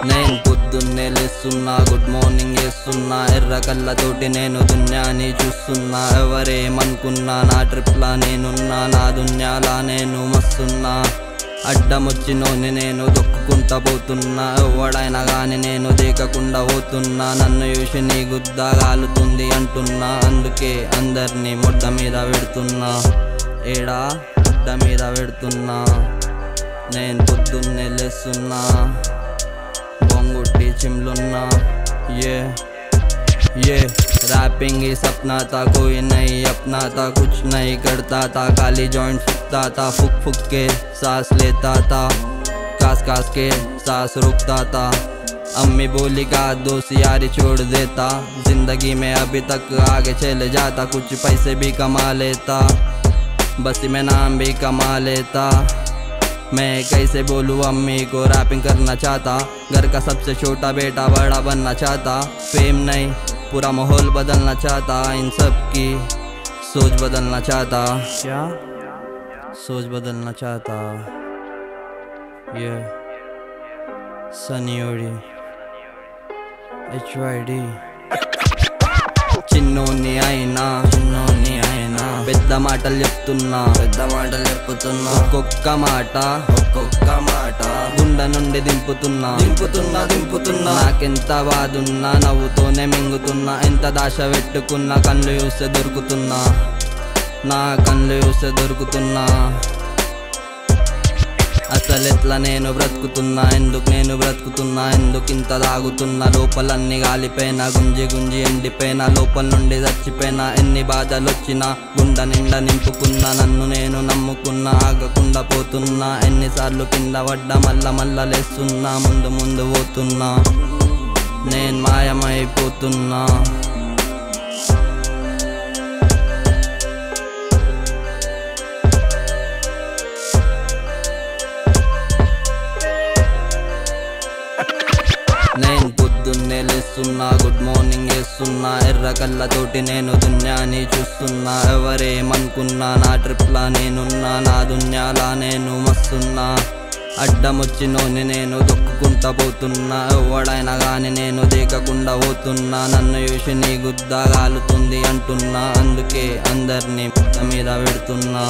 నేను పొద్దున్నే లేస్తున్నా, good morning వేస్తున్నా, ఎర్ర కళ్ళతోటి నేను దున్యాని చూస్తున్నా. ఎవరేమనుకున్నా నా ట్రిప్లా నేనున్నా, నా దున్యాలా నేను మస్తున్నా. అడ్డమొచ్చినోని నేను దొక్కుకుంటా పోతున్నా, ఎవడైనా గాని నేను దేకకుండా పోతున్నా. నన్ను చూసి నీ గుద్ద కాలుతుంది అంటున్నా, అందుకే అందరినీ మొడ్డ మీద పెడుతున్నా. ఏడా మొడ్డ మీద పెడుతున్నా. నేను పొద్దున్నే లేస్తున్నా, బొంగుట్టి చిమ్లున్నా. ये रैपिंग ही सपना था, कोई नहीं अपना था, कुछ नहीं करता था, खाली जॉइंट फूकता था, फूक फूक के सांस लेता था, कास कास के सांस रुकता था. अम्मी बोली का दोस्त यारी छोड़ देता, जिंदगी में अभी तक आगे चले जाता, कुछ पैसे भी कमा लेता, बस में नाम भी कमा लेता. मैं कैसे बोलूँ अम्मी को रैपिंग करना चाहता, घर का सबसे छोटा बेटा बड़ा बनना चाहता. फेम नहीं पूरा माहौल बदलना चाहता, इन सब की सोच बदलना चाहता. क्या सोच बदलना चाहता. ये सनियोड़ी HYD చిన్నోని అయినా పెద్ద మాటలు చెప్తున్నా, ఒక్కొక్క మాట గుండె నుండి దింపుతున్నా. నాకెంత బాధున్నా నవ్వుతోనే మింగుతున్నా, ఎంత దాశ పెట్టుకున్నా కళ్ళు చూస్తే దొరుకుతున్నా, నా కళ్ళు చూస్తే దొరుకుతున్నా. అసలెట్లా నేను బ్రతుకుతున్నా, ఎందుకు నేను బ్రతుకుతున్నా, ఎందుకింత తాగుతున్నా. లోపలన్నీ గాలిపోయినా, గుంజి గుంజి ఎండిపోయినా, లోపల నుండి చచ్చిపోయినా. ఎన్ని బాధలు వచ్చినా గుండె నిండా నింపుకున్నా, నన్ను నేను నమ్ముకున్నా, ఆగకుండా పోతున్నా. ఎన్నిసార్లు కింద పడ్డా మళ్ళా లేస్తున్నా, ముందు ముందు పోతున్నా, నేను మాయమైపోతున్నా. నేను పొద్దున్నే లేస్తున్నా, గుడ్ మార్నింగ్ వేస్తున్నా, ఎర్ర కళ్ళతోటి నేను దున్యాని చూస్తున్నా. ఎవరేమనుకున్నా నా ట్రిప్లా నేనున్నా, నా దున్యాలా నేను మస్తున్నా. అడ్డమొచ్చినోని నేను దొక్కుకుంటా పోతున్నా, ఎవడైనా గాని నేను దేకకుండా పోతున్నా. నన్ను చూసి నీ గుద్ద కాలుతుంది అంటున్నా, అందుకే అందరినీ మొత్తం మీద పెడుతున్నా.